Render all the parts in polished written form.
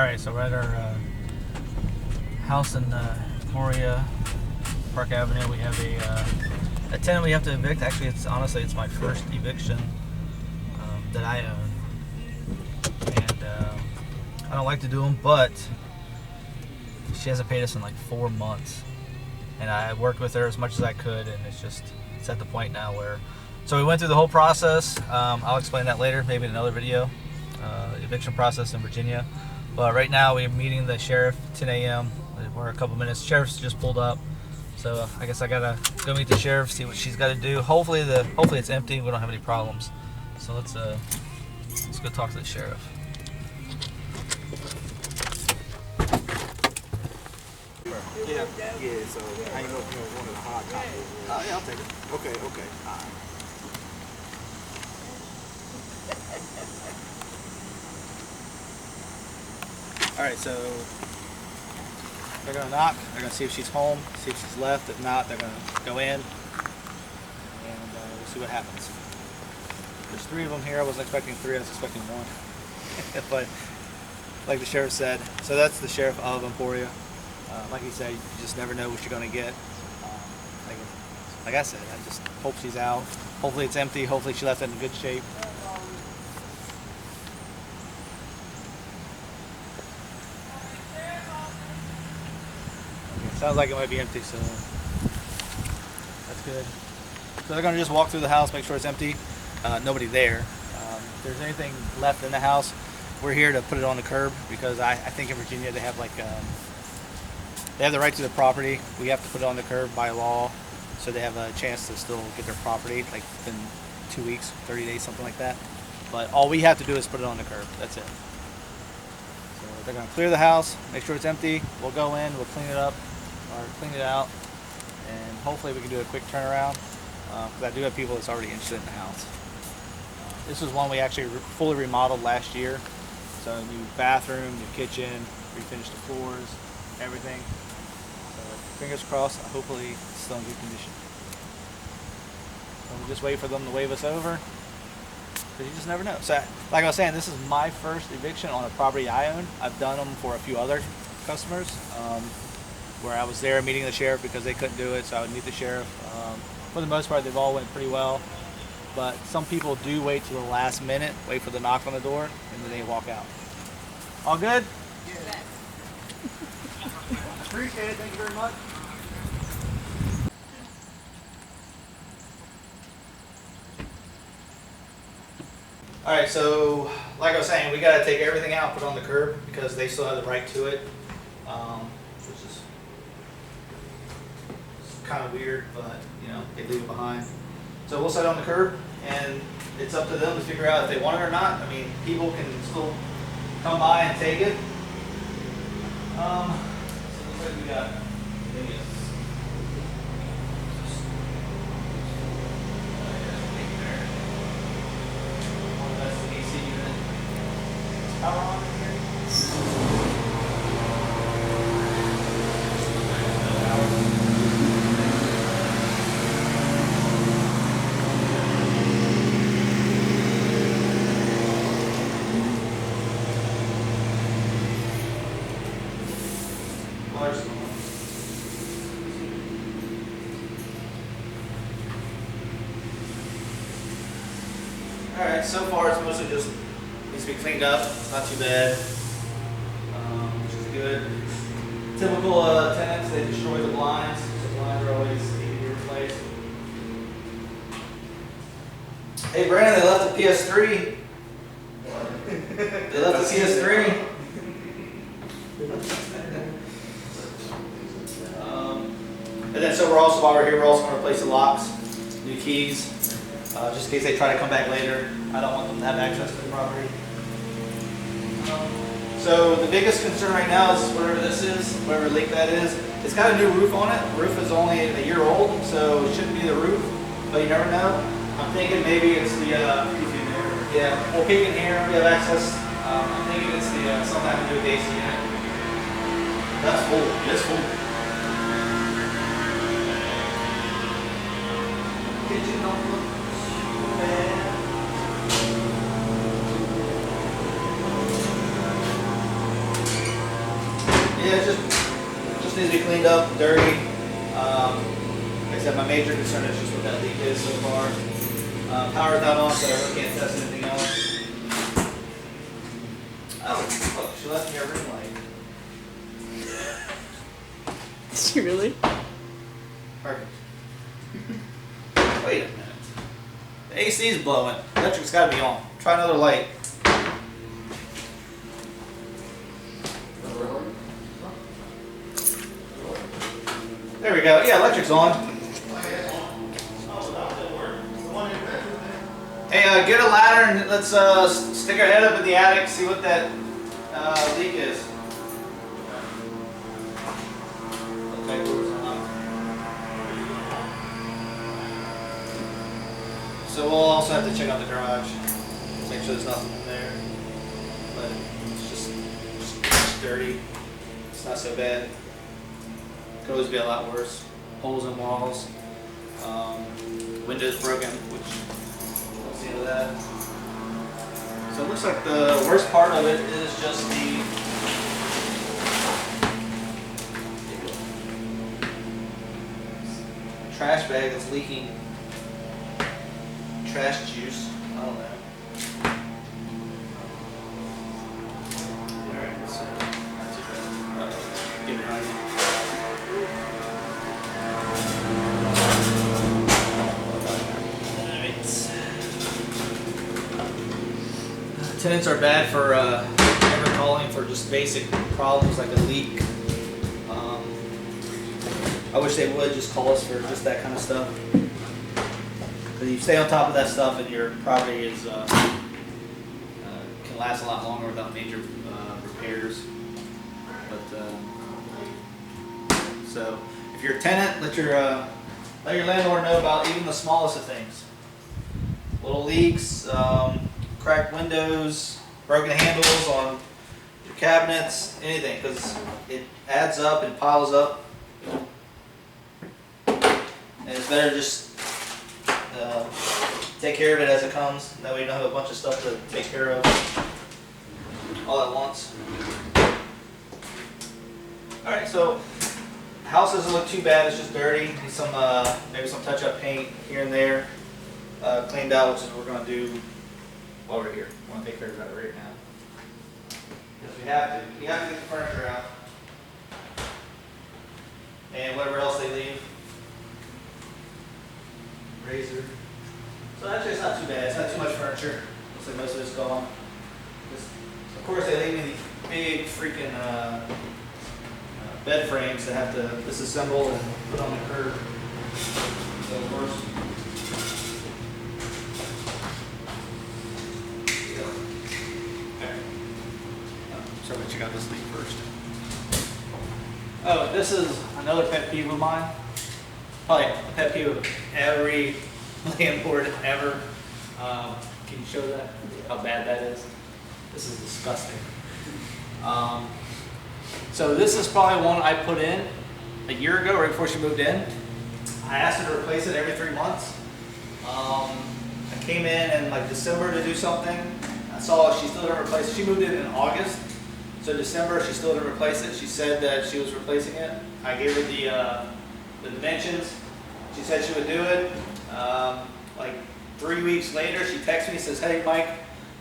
Alright, so we're at our house in Moria, Park Avenue. We have a tenant we have to evict. Actually, it's my first eviction that I own. And I don't like to do them, but she hasn't paid us in like 4 months. And I worked with her as much as I could, and it's at the point now where... So we went through the whole process. I'll explain that later, maybe in another video. Eviction process in Virginia. But right now we're meeting the sheriff, 10 a.m. We're a couple minutes. Sheriff's just pulled up. So I guess I gotta go meet the sheriff, see what she's gotta do. Hopefully it's empty, we don't have any problems. So let's go talk to the sheriff. Yeah, so I know if you wanted a hard copy. Yeah, I'll take it. Okay, all right. Alright, so they're gonna knock, they're gonna see if she's home, see if she's left. If not, they're gonna go in and we'll see what happens. There's 3 of them here. I wasn't expecting 3, I was expecting 1. But like the sheriff said, so that's the sheriff of Emporia. Like he said, you just never know what you're going to get. Like I said, I just hope she's out. Hopefully it's empty. Hopefully she left it in good shape. Okay, sounds like it might be empty, so that's good. So they're going to just walk through the house, make sure it's empty. Nobody there. If there's anything left in the house, we're here to put it on the curb because I think in Virginia they have like... they have the right to the property. We have to put it on the curb by law, so they have a chance to still get their property, like within 2 weeks, 30 days, something like that. But all we have to do is put it on the curb. That's it. So they're going to clear the house, make sure it's empty. We'll go in, we'll clean it up, or clean it out, and hopefully we can do a quick turnaround, because I do have people that's already interested in the house. This was one we actually fully remodeled last year. So new bathroom, new kitchen, refinished the floors, everything. So fingers crossed, hopefully it's still in good condition. So we'll just wait for them to wave us over, because you just never know. So like I was saying, this is my first eviction on a property I own. I've done them for a few other customers, where I was there meeting the sheriff because they couldn't do it, so I would meet the sheriff. For the most part, they've all went pretty well. But some people do wait till the last minute, wait for the knock on the door, and then they walk out. All good? Yeah. Appreciate it. Thank you very much. Alright, so like I was saying, we got to take everything out and put it on the curb because they still have the right to it, which is kind of weird, but you know, they leave it behind. So we'll set it on the curb, and it's up to them to figure out if they want it or not. I mean, people can still come by and take it. So it looks like we got maybe that's the AC unit. Is power on in here? Alright, so far it's mostly just needs to be cleaned up. It's not too bad, which is good. Typical tenants, they destroy the blinds. The blinds are always need to be replaced. Hey Brandon, they left the PS3. They left the PS3. And then so while we're here, we're also going to replace the locks, new keys, just in case they try to come back later. I don't want them to have access to the property. So the biggest concern right now is whatever this is, whatever leak that is. It's got a new roof on it. The roof is only a year old, so it shouldn't be the roof, but you never know. I'm thinking maybe it's the, yeah, we'll peek in here, we have access. I'm thinking it's the, something having to do with the AC unit. That's full, it's full. Kitchen don't look too bad. Yeah, it just needs to be cleaned up, dirty. Like I said, my major concern is just what that leak is so far. Power's not on, so I really can't test anything else. Oh, look, she left me a ring light. Did she really? Perfect. Wait a minute. The AC's blowing. Electric's gotta be on. Try another light. There we go. Yeah, electric's on. Hey, get a ladder and let's stick our head up in the attic, see what that leak is. Okay, so we'll also have to check out the garage, make sure there's nothing in there. But it's just dirty. It's not so bad. Could always be a lot worse. Holes in walls, windows broken, which we'll see into that. So it looks like the worst part of it is just the trash bag that's leaking trash juice. I don't know. Alright, so not too bad. Get behind you. Tenants are bad for ever calling for just basic problems like a leak. I wish they would just call us for just that kind of stuff. Because you stay on top of that stuff and your property is can last a lot longer without major repairs. But so if you're a tenant, let your landlord know about even the smallest of things. Little leaks. Cracked windows, broken handles on your cabinets, anything, because it adds up and piles up. And it's better to just take care of it as it comes. That way you don't have a bunch of stuff to take care of all at once. Alright, so the house doesn't look too bad, it's just dirty. Needs some maybe some touch-up paint here and there. Cleaned out, which is what we're going to do while we're here. We want to take care of that right now. Because we have to. You have to get the furniture out. And whatever else they leave. Razor. So actually it's not too bad. It's not too much furniture. Looks like most of it's gone. Of course they leave me these big freaking bed frames that have to disassemble and put on the curb. So of course. So I'm going to check out this leak first. Oh, this is another pet peeve of mine. Probably a pet peeve of every landlord ever. Can you show that? How bad that is? This is disgusting. So this is probably one I put in a year ago, right before she moved in. I asked her to replace it every 3 months. I came in like December to do something. I saw she still didn't replace it. She moved in August. So December, she still didn't replace it. She said that she was replacing it. I gave her the dimensions. She said she would do it. Like 3 weeks later, she texts me and says, "Hey Mike,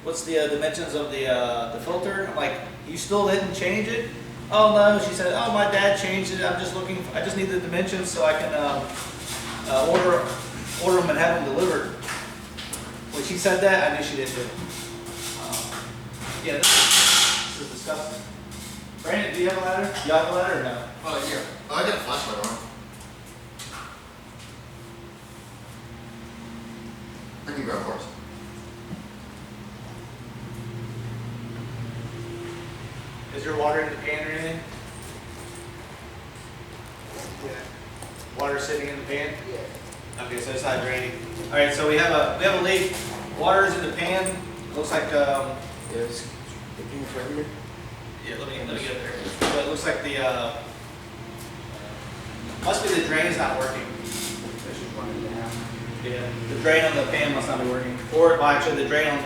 what's the dimensions of the filter?" I'm like, "You still didn't change it?" "Oh no," she said. "Oh, my dad changed it. I just need the dimensions so I can order them and have them delivered." When she said that, I knew she didn't do it. Yeah. This is disgusting. Brandon, do you have a ladder? Do you have a ladder or no? Oh, yeah. Oh, I got a flashlight on. I can grab horse. Is your water in the pan or anything? Yeah. Water sitting in the pan? Yeah. Okay, so it's not draining. All right, so we have a leak. Water's in the pan. Looks like Yes. yeah. Let me get there. So it looks like the must be the drain's not working. Yeah, the drain on the pan must not be working. Or well, actually, the drain on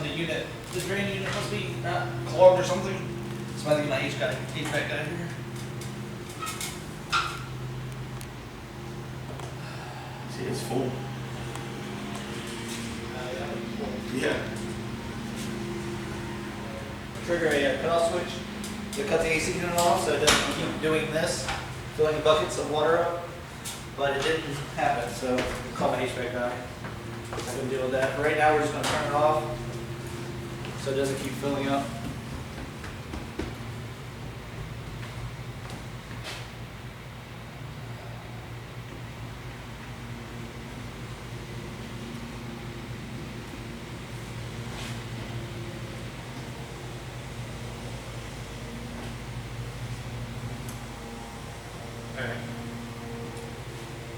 the unit the drain unit must be clogged or something. So I think my HVAC guy here. See, it's full. Yeah. Trigger a cutoff switch to cut the AC unit off so it doesn't keep doing this, filling buckets of water up. But it didn't happen, so we'll call my HVAC guy. I can deal with that. For right now, we're just going to turn it off so it doesn't keep filling up. Alright.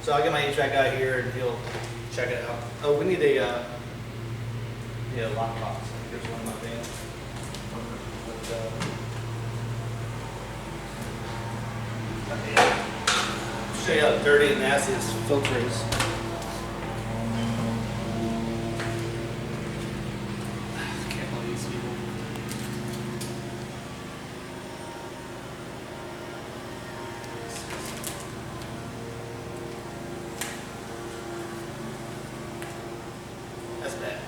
So I'll get my HVAC guy here and he'll check it out. Oh, we need a lockbox. Here's one in my van. But, show you how dirty and nasty this filter is. Can't believe these people. That's bad.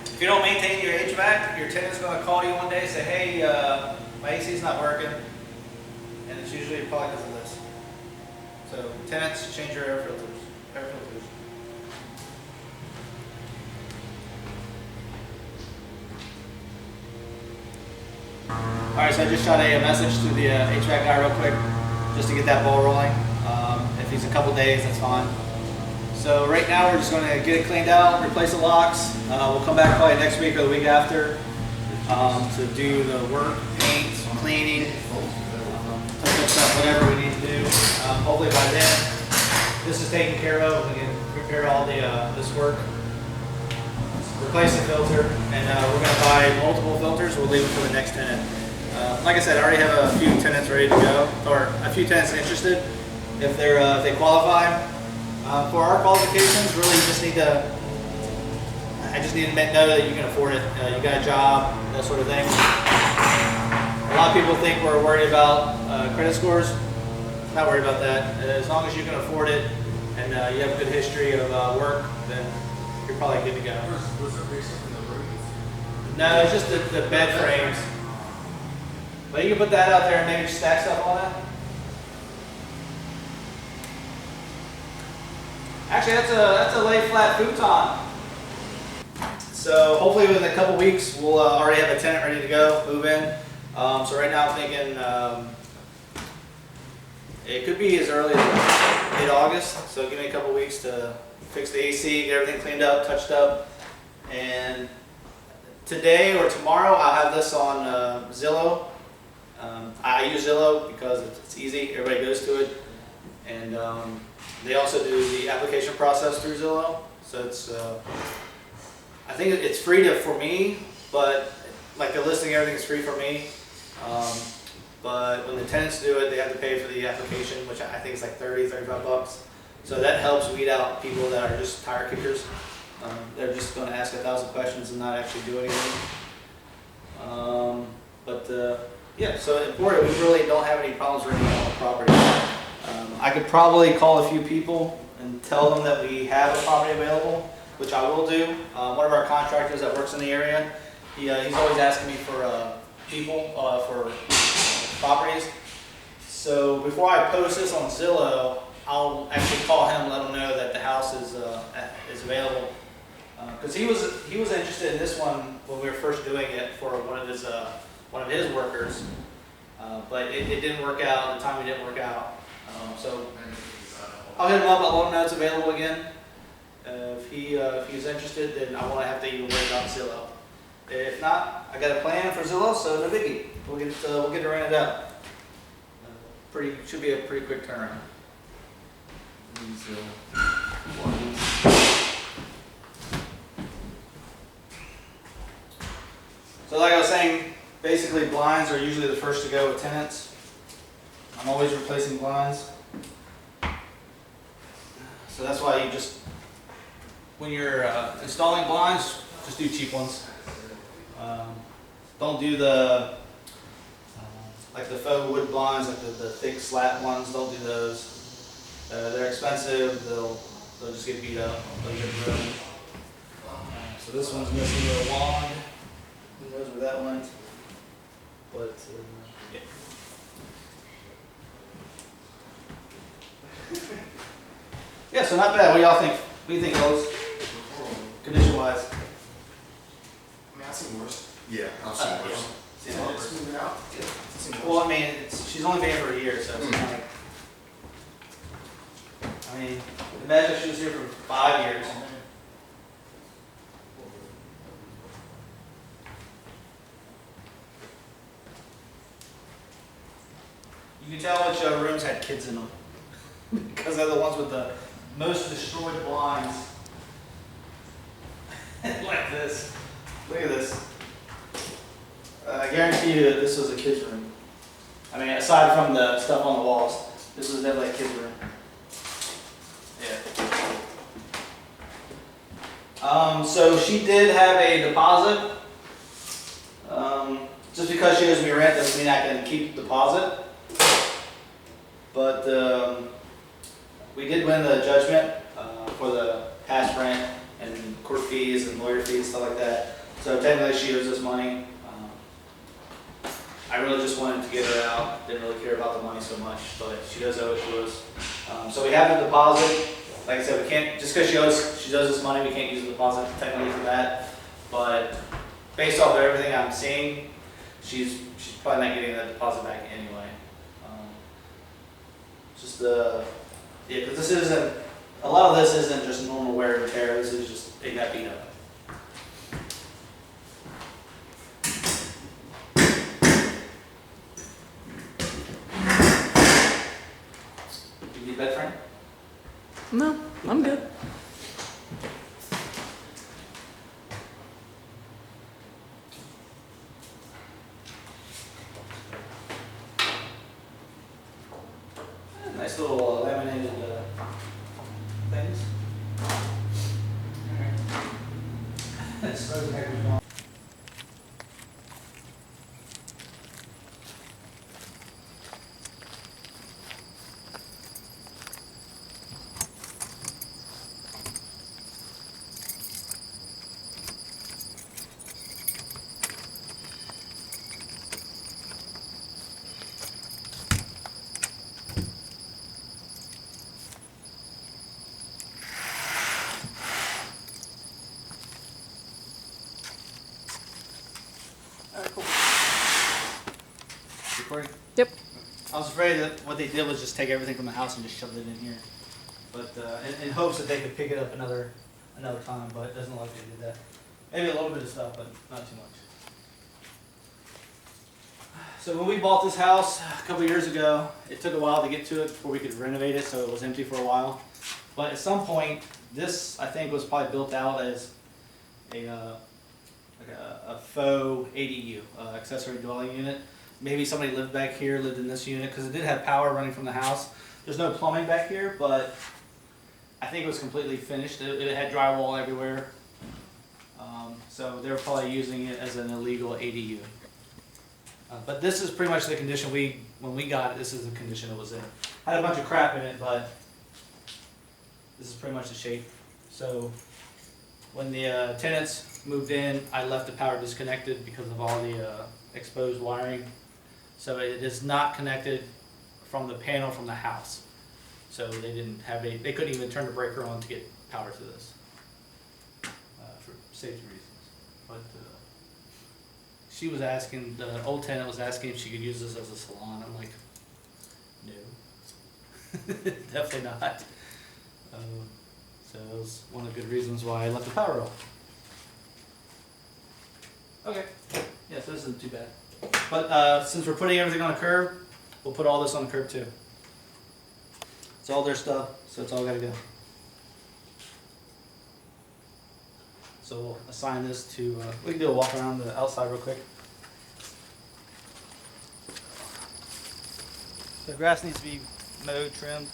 If you don't maintain your HVAC, your tenant's going to call you one day and say, hey, my AC's not working. And it's usually probably because of this. So tenants, change your air filters. Alright, so I just shot a message to the HVAC guy real quick, just to get that ball rolling. If he's a couple days, that's fine. So right now we're just going to get it cleaned out, replace the locks. We'll come back probably next week or the week after to do the work, paint, cleaning, touch up stuff, whatever we need to do. Hopefully by then this is taken care of. We can prepare all this work, replace the filter, and we're going to buy multiple filters. We'll leave them for the next tenant. Like I said, I already have a few tenants ready to go, or a few tenants interested if they qualify. For our qualifications, really you just need to, I just need to know that you can afford it. You got a job, that sort of thing. A lot of people think we're worried about credit scores. Not worried about that. As long as you can afford it and you have a good history of work, then you're probably good to go. Was there big stuff in the room? No, it's just the bed frames. But you can put that out there and maybe stack stuff on it. Actually, that's a lay flat futon. So hopefully within a couple weeks we'll already have a tenant ready to go, move in. So right now I'm thinking it could be as early as mid-August. So give me a couple weeks to fix the AC, get everything cleaned up, touched up, and today or tomorrow I'll have this on Zillow. I use Zillow because it's easy. Everybody goes to it, and they also do the application process through Zillow. So it's, I think it's free for me, but like the listing, everything is free for me. But when the tenants do it, they have to pay for the application, which I think is like 30, 35 bucks. So that helps weed out people that are just tire kickers. They're just going to ask 1,000 questions and not actually do anything. Yeah, so important, we really don't have any problems renting out the property. I could probably call a few people and tell them that we have a property available, which I will do. One of our contractors that works in the area, he's always asking me for people for properties. So before I post this on Zillow, I'll actually call him and let him know that the house is available. Because he was interested in this one when we were first doing it for one of his workers, but it didn't work out. The timing didn't work out. So I'll hit him up. I'll let him know it's available again. If he's interested, then I won't have to even worry about Zillow. If not, I got a plan for Zillow, so no biggie. We'll get it rented out. Should be a pretty quick turnaround. So like I was saying, basically blinds are usually the first to go with tenants. I'm always replacing blinds. So that's why you just when you're installing blinds, just do cheap ones. Don't do the like the faux wood blinds, like the thick slat ones. Don't do those. They're expensive. They'll just get beat up. They'll get ruined. So this one's missing a wand. Who knows where that went? But yeah. Yeah, so not bad. What do y'all think? What do you think, Lowe's? Condition-wise? I mean, I've seen worse. Yeah, I've seen worse. Seen it? It's moving out. Yeah. I've seen worse. Well, I mean, she's only been here for a year, so it's kind of like. I mean, imagine if she was here for 5 years. You can tell which rooms had kids in them because they're the ones with the most destroyed blinds. Like this. Look at this. I guarantee you that this was a kid's room. I mean, aside from the stuff on the walls, this was definitely a kid's room. Yeah. So she did have a deposit. Just because she owes me rent doesn't mean I can keep the deposit. But we did win the judgment for the past rent and court fees and lawyer fees, stuff like that. So technically she owes us money. I really just wanted to get her out. Didn't really care about the money so much, but she does owe it to us. So we have the deposit. Like I said, we can't, just because she owes us money, we can't use the deposit technically for that. But based off of everything I'm seeing, she's probably not getting that deposit back anyway. Just yeah, because this isn't, a lot of this isn't just normal wear and tear. This is just, it got beat up. You need a bed frame? No, I'm good. Nice little laminated things. Alright. Recording? Yep. I was afraid that what they did was just take everything from the house and just shove it in here, but in hopes that they could pick it up another time. But it doesn't look like they did that. Maybe a little bit of stuff, but not too much. So when we bought this house a couple years ago, it took a while to get to it before we could renovate it, so it was empty for a while. But at some point, this I think was probably built out as a faux ADU, accessory dwelling unit. Maybe somebody lived back here, lived in this unit, because it did have power running from the house. There's no plumbing back here, but I think it was completely finished. It had drywall everywhere. So they were probably using it as an illegal ADU. But this is pretty much the condition when we got it, this is the condition it was in. Had a bunch of crap in it, but this is pretty much the shape. So when the tenants moved in, I left the power disconnected because of all the exposed wiring. So it is not connected from the panel from the house. So they couldn't even turn the breaker on to get power to this for safety reasons. But she was asking, the old tenant was asking if she could use this as a salon. I'm like, no, definitely not. So it was one of the good reasons why I left the power off. Okay, yeah, so this isn't too bad. But since we're putting everything on a curb, we'll put all this on a curb too. It's all their stuff, so it's all gotta go. So we'll assign this to, we can do a walk around the outside real quick. The grass needs to be mowed, trimmed.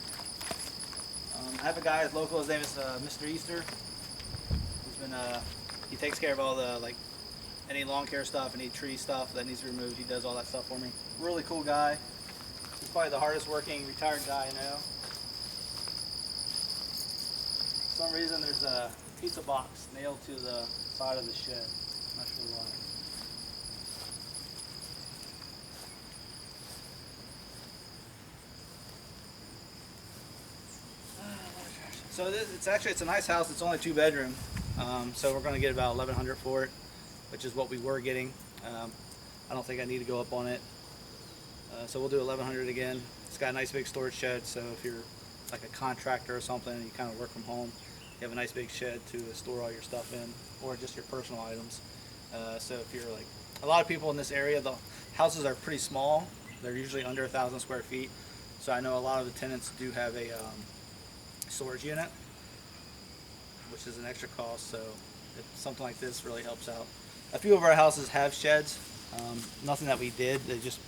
I have a guy that's local, his name is Mr. Easter. been he takes care of all the like any lawn care stuff, any tree stuff that needs to be removed. He does all that stuff for me. Really cool guy. He's probably the hardest working retired guy I know. For some reason there's a pizza box nailed to the side of the shed. I'm not sure why. So it's a nice house. It's only 2 bedroom. So we're going to get about $1,100 for it, which is what we were getting. I don't think I need to go up on it. So we'll do $1,100 again. It's got a nice big storage shed. So if you're like a contractor or something and you kind of work from home, you have a nice big shed to store all your stuff in, or just your personal items. So if you're like, a lot of people in this area, the houses are pretty small. They're usually under 1,000 square feet. So I know a lot of the tenants do have a storage unit, which is an extra cost. So if something like this really helps out. A few of our houses have sheds. Nothing that we did. They just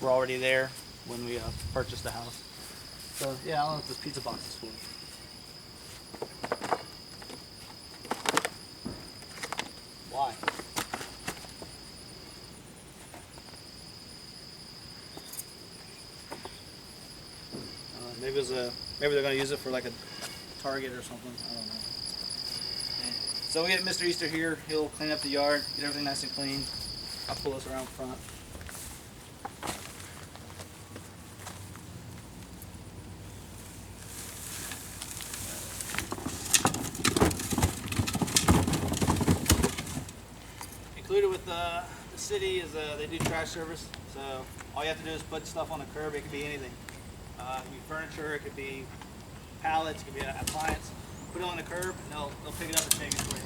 were already there when we purchased the house. So yeah, I don't know what this pizza box is for. Why? Maybe they're gonna use it for like a Target or something. I don't know. So we get Mr. Easter here. He'll clean up the yard, get everything nice and clean. I'll pull this around front. Included with the city is they do trash service. So all you have to do is put stuff on the curb. It could be anything. It could be furniture. It could be pallets. It could be an appliance. Put it on the curb, and they'll pick it up and take it for you.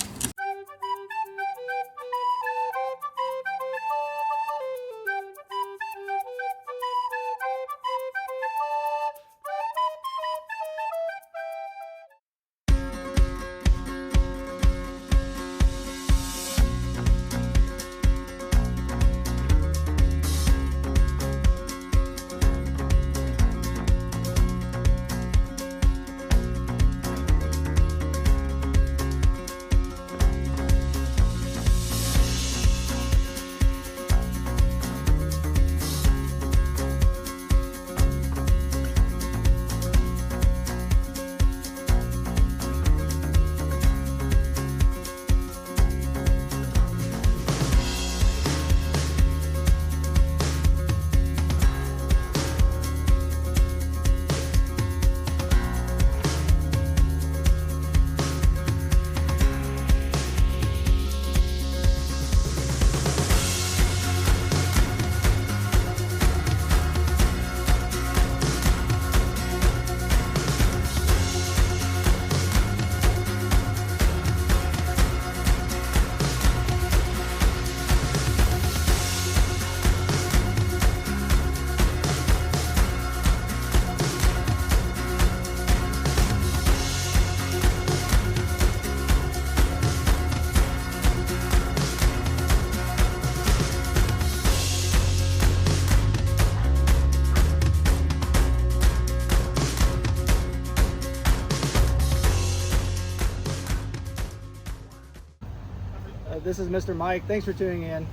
This is Mr. Mike. Thanks for tuning in.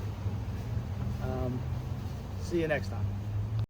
See you next time.